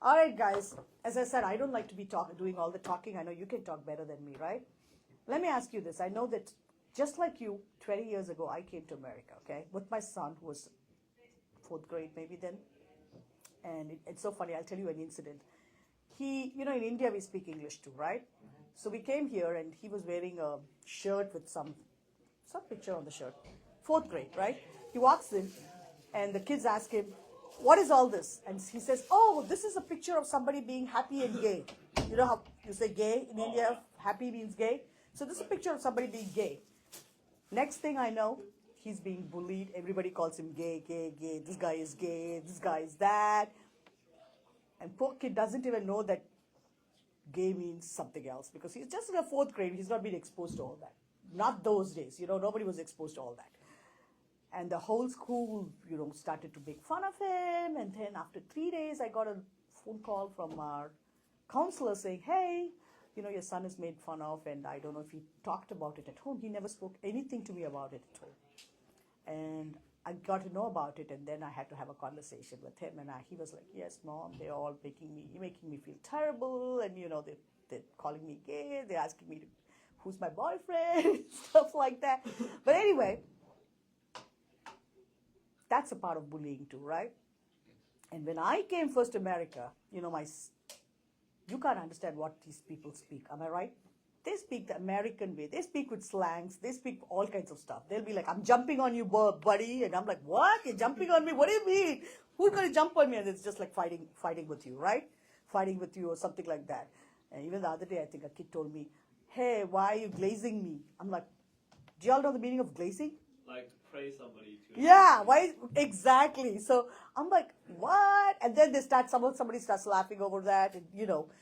All right, guys. As I said, I don't like to be doing all the talking. I know you can talk better than me, right? Let me ask you this. I know that just like you, 20 years ago, I came to America, okay, with my son, who was fourth grade maybe then. And it's so funny. I'll tell you an incident. In India we speak English too, right? So we came here and he was wearing a shirt with some picture on the shirt. Fourth grade, right? He walks in and the kids ask him, what is all this? And he says, oh, this is a picture of somebody being happy and gay. You know how you say gay in India, happy means gay? So this is a picture of somebody being gay. Next thing I know, he's being bullied. Everybody calls him gay, gay, gay. This guy is gay, this guy is that. And poor kid doesn't even know that gay means something else because he's just in the fourth grade. He's not been exposed to all that. Not those days, nobody was exposed to all that. And the whole school, started to make fun of him. And then after 3 days, I got a phone call from our counselor saying, hey, your son is made fun of, and I don't know if he talked about it at home. He never spoke anything to me about it at home. And I got to know about it, and then I had to have a conversation with him. And he was like, yes, Mom, they're all making me feel terrible. And, they're calling me gay. They're asking me who's my boyfriend, stuff like that. But anyway, that's a part of bullying too, right? And when I came first to America, you can't understand what these people speak. Am I right? They speak the American way. They speak with slangs. They speak all kinds of stuff. They'll be like, I'm jumping on you, buddy. And I'm like, what? You're jumping on me? What do you mean? Who's going to jump on me? And it's just like fighting with you, right? Fighting with you or something like that. And even the other day, I think a kid told me, hey, why are you glazing me? I'm like, do y'all know the meaning of glazing? Like to praise somebody to. Yeah, why exactly? So I'm like, what? And then somebody starts laughing over that, and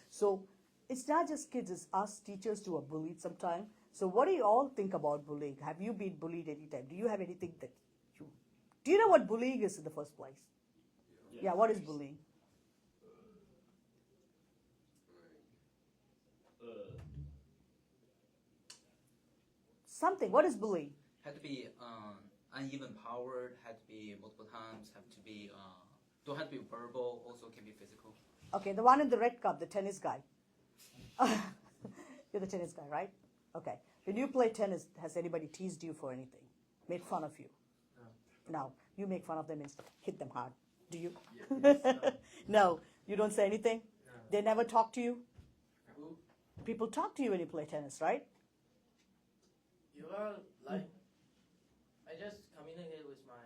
so it's not just kids, it's us teachers who are bullied sometimes. So what do you all think about bullying? Have you been bullied anytime? Do you have anything do you know what bullying is in the first place? Yeah, what is bullying? Something. What is bullying? Had to be uneven powered, had to be multiple times, don't have to be verbal, also can be physical. Okay, the one in the red cup, the tennis guy. You're the tennis guy, right? Okay. When you play tennis, has anybody teased you for anything? Made fun of you? No. You make fun of them and hit them hard. Do you? Yes, no. You don't say anything? No. They never talk to you? Who? People talk to you when you play tennis, right? You are like, I just communicate with my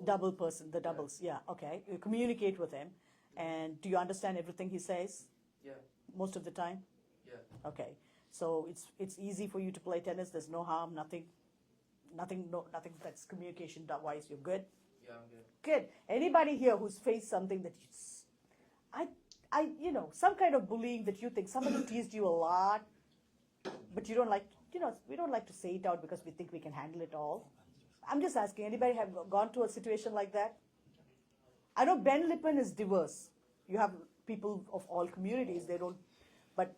Double person, the doubles, yeah, okay. You communicate with him, and do you understand everything he says? Yeah. Most of the time? Yeah. Okay. So it's easy for you to play tennis. There's no harm, nothing that's communication wise. You're good. Yeah, I'm good. Good. Anybody here who's faced something that some kind of bullying that you think somebody teased you a lot, but you don't like. We don't like to say it out because we think we can handle it all. I'm just asking. Anybody have gone to a situation like that? I know Ben Lippen is diverse. You have people of all communities. They don't, but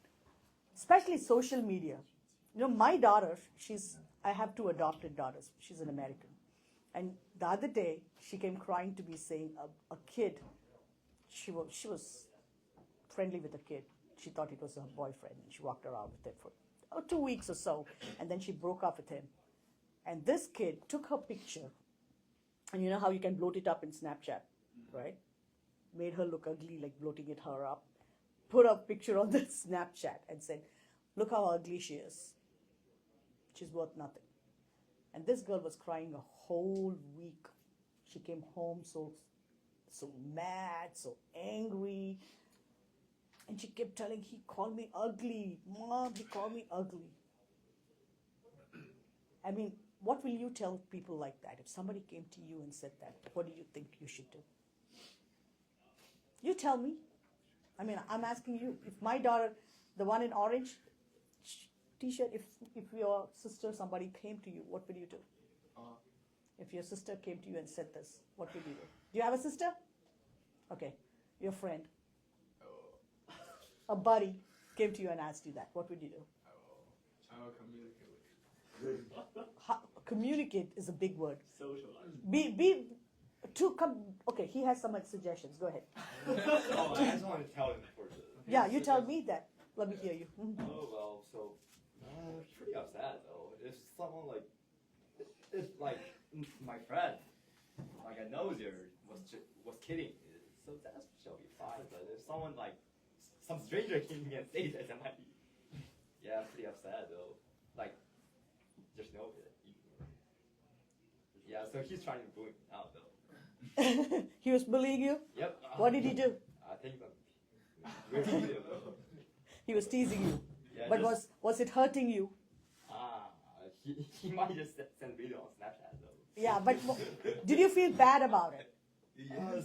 especially social media. My daughter, I have 2 adopted daughters. She's an American. And the other day, she came crying to me saying a kid, she was friendly with a kid. She thought it was her boyfriend, and she walked around with it for 2 weeks or so, and then she broke up with him. And this kid took her picture, and you know how you can bloat it up in Snapchat, right? Made her look ugly, like bloating it her up, put a picture on the Snapchat and said, look how ugly she is. She's worth nothing. And this girl was crying a whole week. She came home so mad, so angry. And she kept telling, he called me ugly. Mom, he called me ugly. I mean, what will you tell people like that? If somebody came to you and said that, what do you think you should do? You tell me. I mean, I'm asking you. If my daughter, the one in orange t-shirt, if your sister, somebody came to you, what would you do? If your sister came to you and said this, what would you do? Do you have a sister? Okay. Your friend. A buddy came to you and asked you that, what would you do? I will communicate with Communicate is a big word. Socialize. Be Okay, he has some suggestions. Go ahead. Oh, I just wanted to tell him for the. Yeah, you tell me that. Let me hear you. Oh well, so pretty upset though. If someone like, if like my friend, like I know you was kidding, so that shall be fine. But if someone like some stranger came and say that, I might be, yeah, pretty upset though. Like, just know it. Yeah, so he's trying to bully me now though. He was bullying you? Yep. What did he do? I think we're teasing though. He was teasing you. Yeah, But just, was it hurting you? he might just send video on Snapchat though. Yeah, but did you feel bad about it?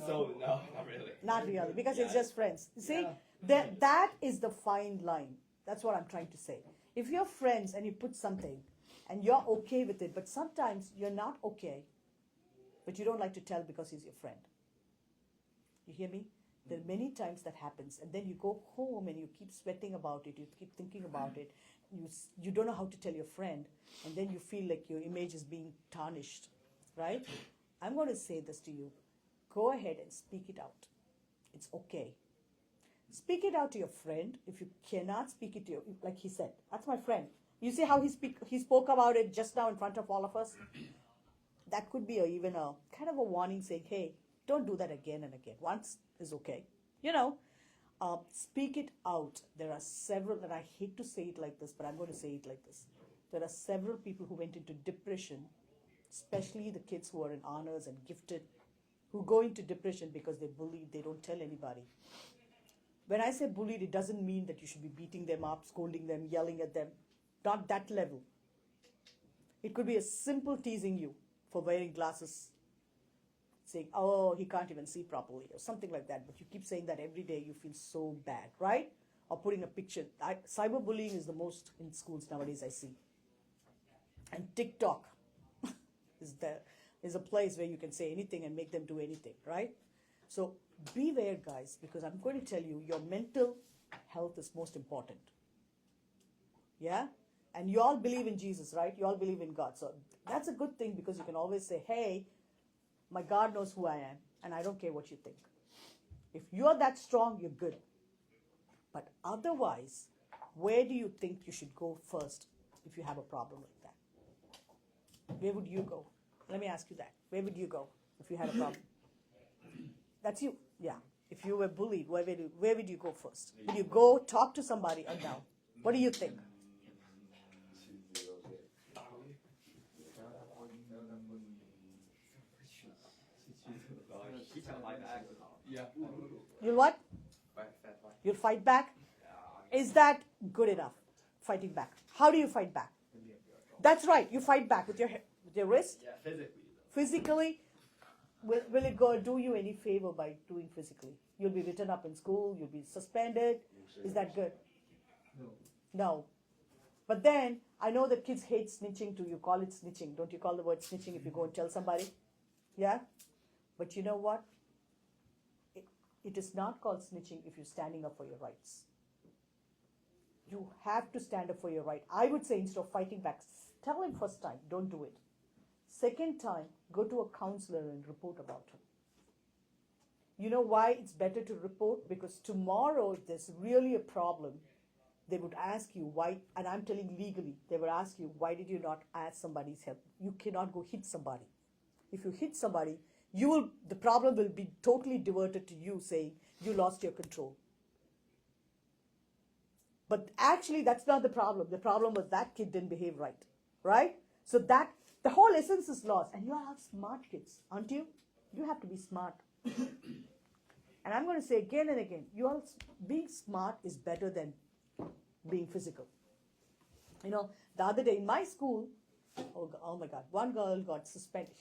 So no, not really. Not really, because it's Yeah. just friends. See, Yeah. that is the fine line. That's what I'm trying to say. If you're friends and you put something and you're okay with it, but sometimes you're not okay, but you don't like to tell because he's your friend. You hear me? There are many times that happens, and then you go home and you keep sweating about it, you keep thinking about it, you don't know how to tell your friend, and then you feel like your image is being tarnished, right? I'm going to say this to you. Go ahead and speak it out. It's okay. Speak it out to your friend. If you cannot speak it to your, like he said, that's my friend. You see how he spoke about it just now in front of all of us? That could be even a kind of a warning saying, hey, don't do that again and again. Once is okay. You know, speak it out. There are several, and I hate to say it like this, but I'm going to say it like this. There are several people who went into depression, especially the kids who are in honors and gifted, who go into depression because they're bullied, they don't tell anybody. When I say bullied, it doesn't mean that you should be beating them up, scolding them, yelling at them. Not that level. It could be a simple teasing you for wearing glasses, saying, oh, he can't even see properly, or something like that. But you keep saying that every day, you feel so bad, right? Or putting a picture. Cyberbullying is the most in schools nowadays, I see. And TikTok is a place where you can say anything and make them do anything, right? So beware, guys, because I'm going to tell you, your mental health is most important. Yeah? And you all believe in Jesus, right? You all believe in God. So that's a good thing, because you can always say, hey, my God knows who I am, and I don't care what you think. If you're that strong, you're good. But otherwise, where do you think you should go first if you have a problem like that? Where would you go? Let me ask you that. Where would you go if you had a problem? That's you. Yeah. If you were bullied, where would you go first? Would you go talk to somebody or no? What do you think? Yeah. You'll what? You'll fight back? Is that good enough? Fighting back. How do you fight back? That's right. You fight back with your wrist? Yeah, physically. Physically? Will it go do you any favor by doing physically? You'll be written up in school. You'll be suspended. Is that good? No. But then, I know that kids hate snitching too. You call it snitching. Don't you call the word snitching if you go and tell somebody? Yeah? But you know what? It is not called snitching if you're standing up for your rights. You have to stand up for your right. I would say, instead of fighting back, tell him first time, don't do it. Second time, go to a counselor and report about him. You know why it's better to report? Because tomorrow, if there's really a problem, they would ask you why, and I'm telling legally, they would ask you, why did you not ask somebody's help? You cannot go hit somebody. If you hit somebody, the problem will be totally diverted to you, saying you lost your control. But actually, that's not the problem. The problem was that kid didn't behave right, right? So the whole essence is lost. And you are all smart kids, aren't you? You have to be smart. And I'm going to say again and again, being smart is better than being physical. You know, the other day in my school, oh my God, one girl got suspended.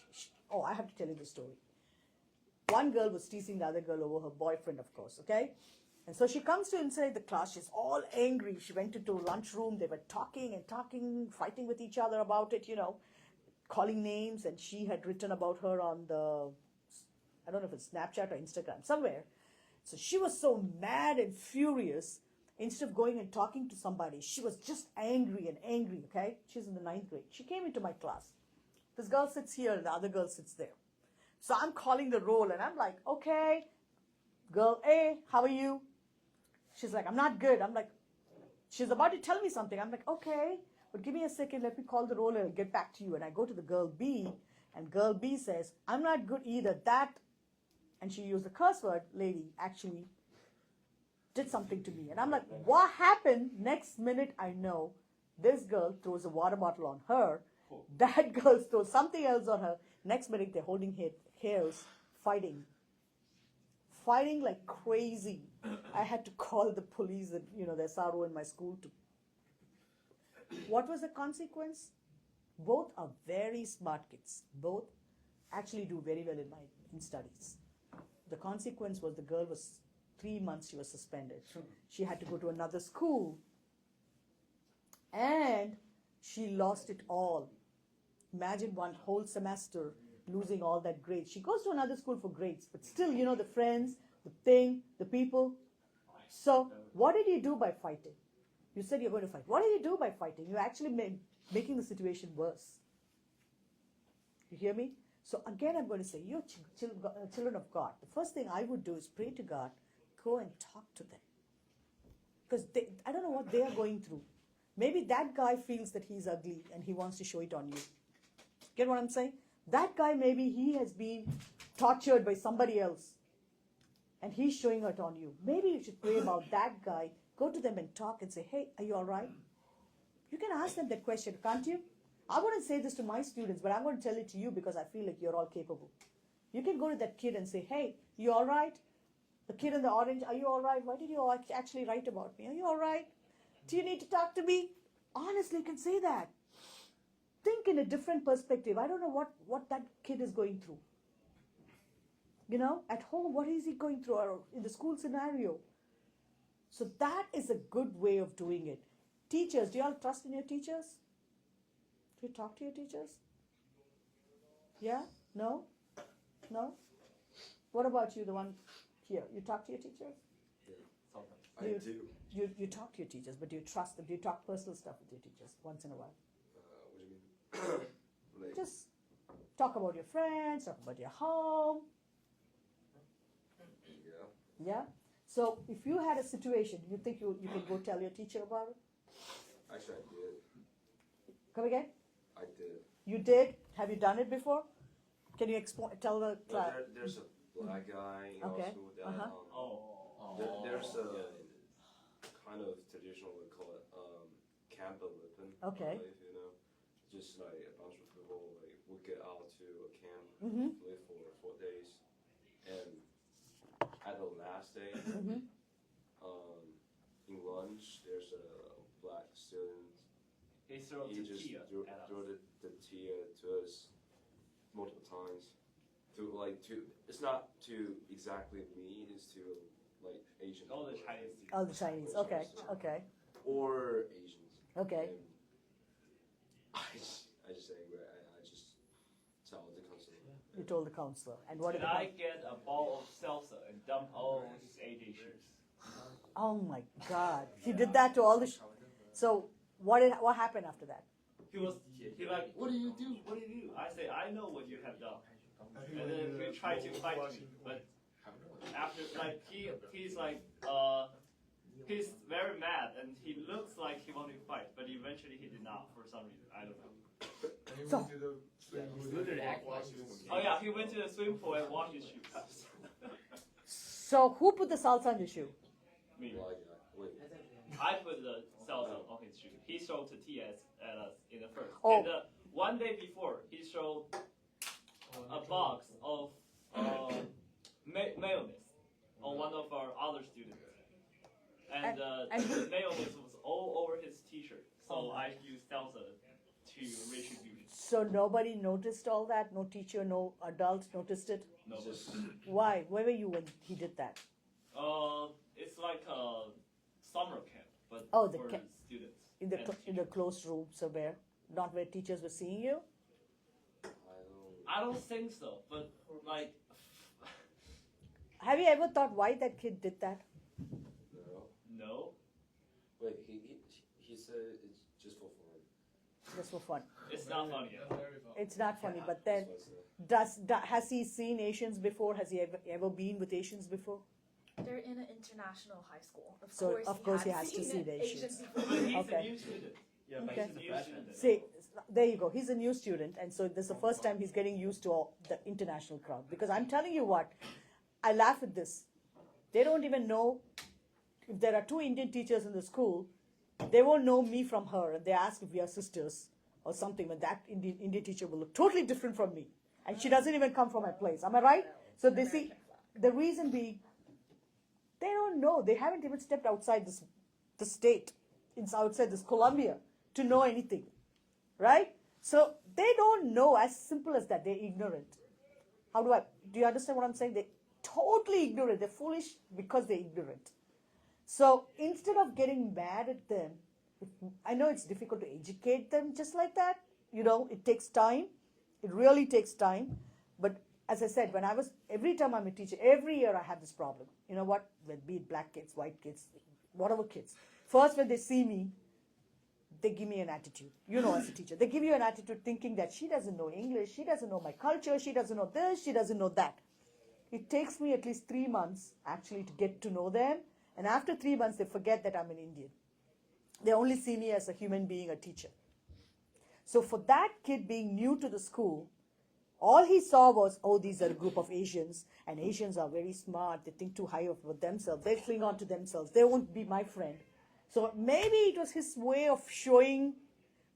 Oh, I have to tell you the story. One girl was teasing the other girl over her boyfriend, of course, okay? And so she comes to inside the class. She's all angry. She went into lunchroom. They were talking, fighting with each other about it, you know, calling names. And she had written about her on I don't know if it's Snapchat or Instagram, somewhere. So she was so mad and furious. Instead of going and talking to somebody, she was just angry, okay? She's in the 9th grade. She came into my class. This girl sits here and the other girl sits there. So I'm calling the roll and I'm like, okay, girl A, how are you? She's like, I'm not good. I'm like, she's about to tell me something. I'm like, okay, but give me a second. Let me call the roll and I'll get back to you. And I go to the girl B, and girl B says, I'm not good either. That, and she used the curse word, lady, actually did something to me. And I'm like, what happened? Next minute, I know this girl throws a water bottle on her. That girl throws something else on her. Next minute, they're holding hairs, fighting like crazy. I had to call the police and, the SRO in my school to. What was the consequence? Both are very smart kids. Both actually do very well in studies. The consequence was the girl was 3 months she was suspended. She had to go to another school. And she lost it all. Imagine one whole semester losing all that grades. She goes to another school for grades, but still, the friends, the thing, the people. So, what did you do by fighting? You said you're going to fight. What did you do by fighting? You're actually making the situation worse. You hear me? So again, I'm going to say, you're children of God. The first thing I would do is pray to God, go and talk to them. Because I don't know what they are going through. Maybe that guy feels that he's ugly and he wants to show it on you. Get what I'm saying? That guy, maybe he has been tortured by somebody else and he's showing it on you. Maybe you should pray about that guy, go to them and talk and say, hey, are you all right? You can ask them that question, can't you? I wouldn't say this to my students, but I'm going to tell it to you because I feel like you're all capable. You can go to that kid and say, hey, you all right? The kid in the orange, are you all right? Why did you actually write about me? Are you all right? Do you need to talk to me? Honestly, you can say that. Think in a different perspective. I don't know what that kid is going through. At home, what is he going through? Or in the school scenario. So that is a good way of doing it. Teachers, do you all trust in your teachers? Do you talk to your teachers? Yeah? No? No? What about you, the one here? You talk to your teachers? I do. You talk to your teachers, but do you trust them? Do you talk personal stuff with your teachers once in a while? What do you mean? Like, Just talk about your friends, talk about your home. yeah. Yeah? So if you had a situation, you think you can go tell your teacher about it? Actually, I did. Come again? I did. You did? Have you done it before? Can you tell the Well, class? there's a black guy in Okay. our school that there's a kind of traditional, we call it camp weapon. Okay. If you know, just like a bunch of people like would get out to a camp, Mm-hmm. live for 4 days, and at the last day, in lunch, there's a black student. He threw He just tortilla threw at us. the tortilla to us multiple times. It's not to exactly me, it's to like Asian. All the people, Chinese right? Oh, the Chinese. Okay. Okay. Or Asians. Okay. And I just say, I just tell the counselor. You told the counselor. And what did Can the I get a bowl of salsa and dump all his AJ shoes? Oh my God! He did that to all the. So what happened after that? He like, what do you do? What do you do? I say, I know what you have done. And then he tried to fight me, but after like he's like he's very mad and he looks like he wanted to fight, but eventually he did not for some reason. I don't know. So Oh yeah, he went to the swimming pool and washed his shoes. so who put the salsa on your shoe? Me. Black guy. Wait. I put the salsa on his shoe. He showed tortillas at us in the first. Oh. And one day before, he showed a box of mayonnaise on one of our other students. And the mayonnaise was all over his t-shirt. So I used salsa to retribution. So nobody noticed all that? No teacher, no adult noticed it? No. Why? Where were you when he did that? It's like a summer camp, but Oh, the for camp. students. In the and in the teachers. closed room somewhere, not where teachers were seeing you. I don't think so, but like, Have you ever thought why that kid did that? No. no. Wait, he said it's just for fun. just for fun. It's not funny. It's not funny, but then has he seen Asians before? Has he ever been with Asians before? They're in an international high school. So, of course he has to seen see the Asians. But he's Okay. a new student. Yeah, but Okay. he's a freshman. See, there you go. He's a new student, and so this is the first time he's getting used to all the international crowd. Because I'm telling you what, I laugh at this. They don't even know if there are two Indian teachers in the school. They won't know me from her, and they ask if we are sisters or something. But that Indian teacher will look totally different from me, and she doesn't even come from my place. Am I right? So they see the reason being they don't know. They haven't even stepped outside the state. It's outside this Columbia to know anything, right? So they don't know, as simple as that. They're ignorant. Do you understand what I'm saying? They're totally ignorant. They're foolish because they're ignorant. So instead of getting mad at them, I know it's difficult to educate them just like that. It takes time. It really takes time. But as I said, every time I'm a teacher, every year I have this problem. You know what? Be it black kids, white kids, whatever kids. First, when they see me, they give me an attitude. As a teacher, they give you an attitude thinking that she doesn't know English, she doesn't know my culture, she doesn't know this, she doesn't know that. It takes me at least 3 months actually to get to know them. And after 3 months, they forget that I'm an Indian. They only see me as a human being, a teacher. So for that kid being new to the school, all he saw was, oh, these are a group of Asians, and Asians are very smart. They think too high of themselves. They cling on to themselves. They won't be my friend. So maybe it was his way of showing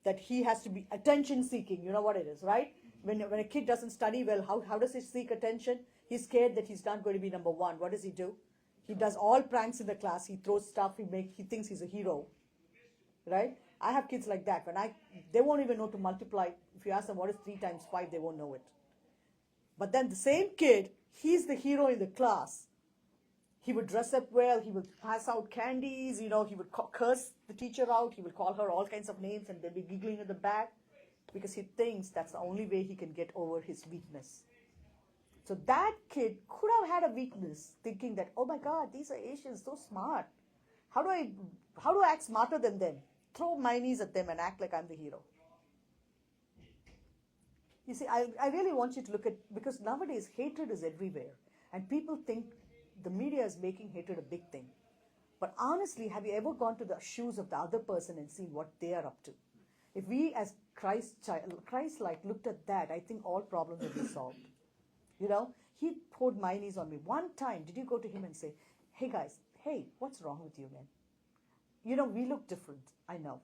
that he has to be attention-seeking. You know what it is, right? When a kid doesn't study well, how does he seek attention? He's scared that he's not going to be number one. What does he do? He does all pranks in the class. He throws stuff. He thinks he's a hero, right? I have kids like that. They won't even know to multiply. If you ask them what is 3 times 5, they won't know it. But then the same kid, he's the hero in the class. He would dress up well. He would pass out candies. He would curse the teacher out. He would call her all kinds of names, and they'd be giggling at the back because he thinks that's the only way he can get over his weakness. So that kid could have had a weakness, thinking that, oh my God, these are Asians, so smart. How do I act smarter than them? Throw mayonnaise at them and act like I'm the hero. You see, I really want you to look at, because nowadays hatred is everywhere, and people think the media is making hatred a big thing. But honestly, have you ever gone to the shoes of the other person and seen what they are up to? If we as Christ-like looked at that, I think all problems would be solved. He poured mayonnaise on me. One time, did you go to him and say, hey guys, hey, what's wrong with you, man? We look different, I know,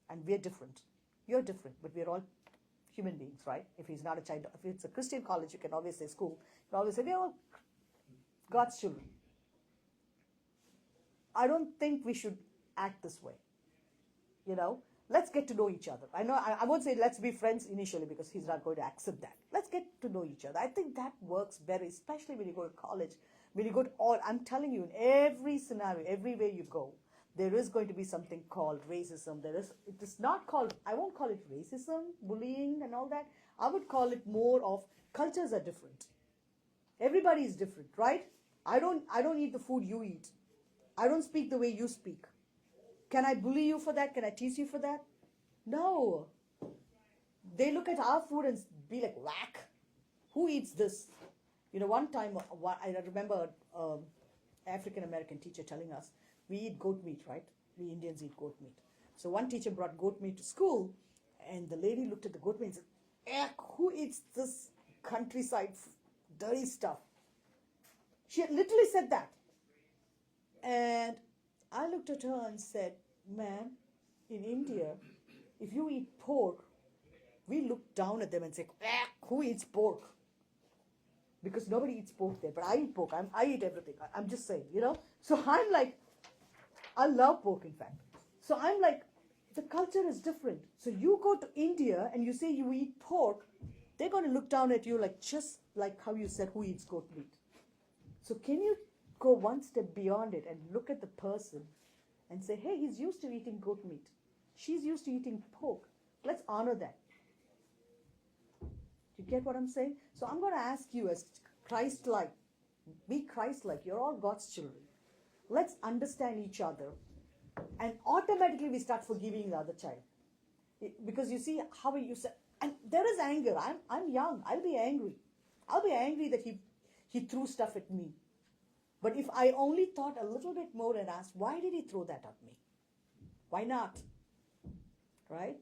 and we're different. You're different, but we're all human beings, right? If he's not a child, if it's a Christian college, you can always say school. You can always say, we're all God's children. I don't think we should act this way. Let's get to know each other. I know I won't say let's be friends initially because he's not going to accept that. Let's get to know each other. I think that works better, especially when you go to college. When you go to I'm telling you, in every scenario, everywhere you go, there is going to be something called racism. It is not called, I won't call it racism, bullying and all that. I would call it more of cultures are different. Everybody is different, right? I don't eat the food you eat. I don't speak the way you speak. Can I bully you for that? Can I tease you for that? No. They look at our food and be like, whack. Who eats this? One time, I remember an African-American teacher telling us, we eat goat meat, right? We Indians eat goat meat. So one teacher brought goat meat to school, and the lady looked at the goat meat and said, who eats this countryside dirty stuff? She had literally said that. And I looked at her and said, ma'am, in India, if you eat pork, we look down at them and say, who eats pork? Because nobody eats pork there, but I eat pork. I eat everything. I'm just saying, So I'm like, I love pork, in fact. So I'm like, the culture is different. So you go to India and you say you eat pork, they're going to look down at you just like how you said, who eats goat meat? So can you go one step beyond it and look at the person and say, hey, he's used to eating goat meat. She's used to eating pork. Let's honor that. You get what I'm saying? So I'm going to ask you as Christ-like, be Christ-like. You're all God's children. Let's understand each other. And automatically we start forgiving the other child. Because you see how you said, and there is anger. I'm young. I'll be angry. I'll be angry that he threw stuff at me. But if I only thought a little bit more and asked, why did he throw that at me? Why not? Right?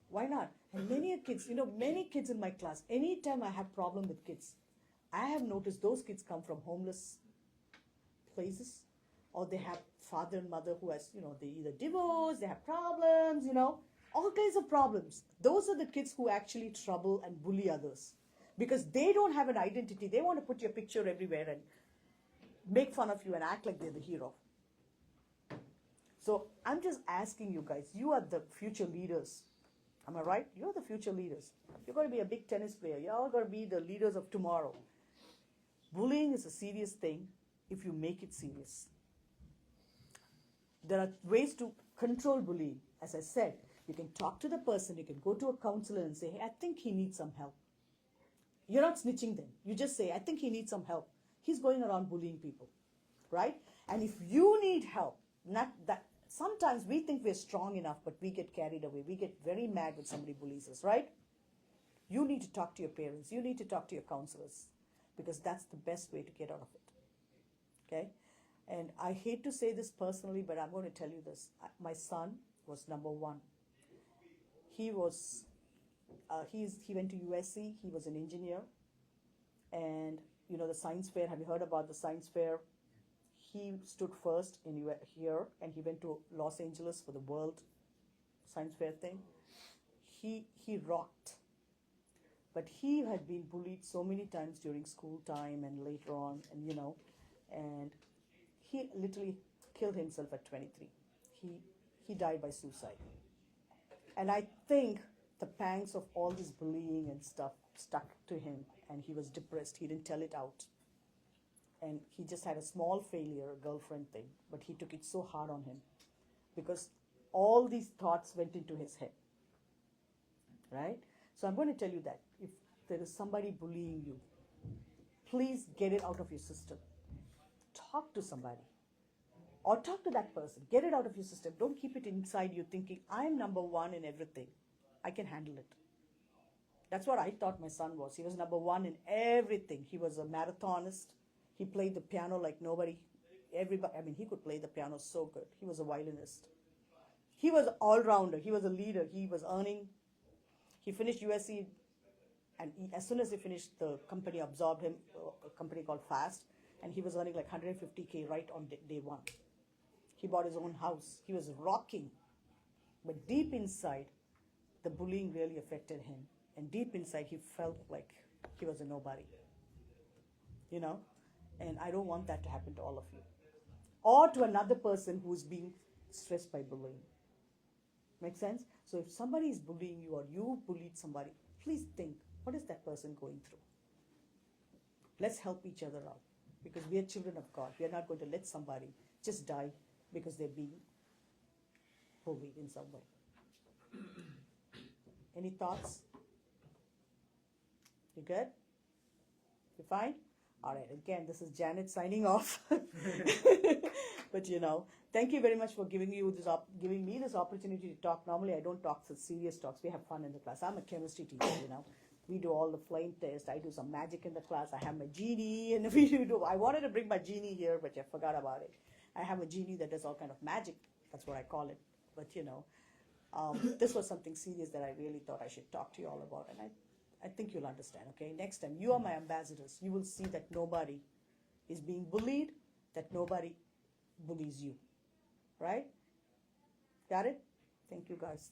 Why not? And many kids, many kids in my class, anytime I have problem with kids, I have noticed those kids come from homeless places, or they have father and mother who has, they either divorced, they have problems, all kinds of problems. Those are the kids who actually trouble and bully others because they don't have an identity. They want to put your picture everywhere and make fun of you and act like they're the hero. So I'm just asking you guys, you are the future leaders. Am I right? You're the future leaders. You're going to be a big tennis player. You're all going to be the leaders of tomorrow. Bullying is a serious thing if you make it serious. There are ways to control bullying. As I said, you can talk to the person, you can go to a counselor and say, hey, I think he needs some help. You're not snitching them. You just say, I think he needs some help. He's going around bullying people, right? And if you need help, not that, sometimes we think we're strong enough, but we get carried away. We get very mad when somebody bullies us, right? You need to talk to your parents. You need to talk to your counselors because that's the best way to get out of it, okay? And I hate to say this personally, but I'm going to tell you this. My son was number one. He was, he went to USC. He was an engineer. And, the science fair, have you heard about the science fair? He stood first here, and he went to Los Angeles for the World Science Fair thing. He rocked. But he had been bullied so many times during school time and later on, and he literally killed himself at 23. He died by suicide. And I think the pangs of all this bullying and stuff stuck to him, and he was depressed. He didn't tell it out. And he just had a small failure, a girlfriend thing, but he took it so hard on him because all these thoughts went into his head, right? So I'm going to tell you that if there is somebody bullying you, please get it out of your system. Talk to somebody or talk to that person. Get it out of your system. Don't keep it inside you thinking, I'm number one in everything. I can handle it. That's what I thought my son was. He was number one in everything. He was a marathonist. He played the piano like nobody. He could play the piano so good. He was a violinist. He was an all-rounder. He was a leader. He was earning. He finished USC, and as soon as he finished, the company absorbed him, a company called Fast, and he was earning like $150K right on day one. He bought his own house. He was rocking. But deep inside, the bullying really affected him. And deep inside, he felt like he was a nobody. And I don't want that to happen to all of you. Or to another person who's being stressed by bullying. Make sense? So if somebody is bullying you or you bullied somebody, please think, what is that person going through? Let's help each other out. Because we are children of God. We are not going to let somebody just die because they're being bullied in some way. Any thoughts? You good? You fine? All right, again, this is Janet signing off. But thank you very much for giving me this opportunity to talk. Normally, I don't talk such serious talks. We have fun in the class. I'm a chemistry teacher, We do all the flame tests. I do some magic in the class. I have my genie, and I wanted to bring my genie here, but I forgot about it. I have a genie that does all kind of magic. That's what I call it. But this was something serious that I really thought I should talk to you all about, and I think you'll understand, okay? Next time, you are my ambassadors. You will see that nobody is being bullied, that nobody bullies you, right? Got it? Thank you, guys.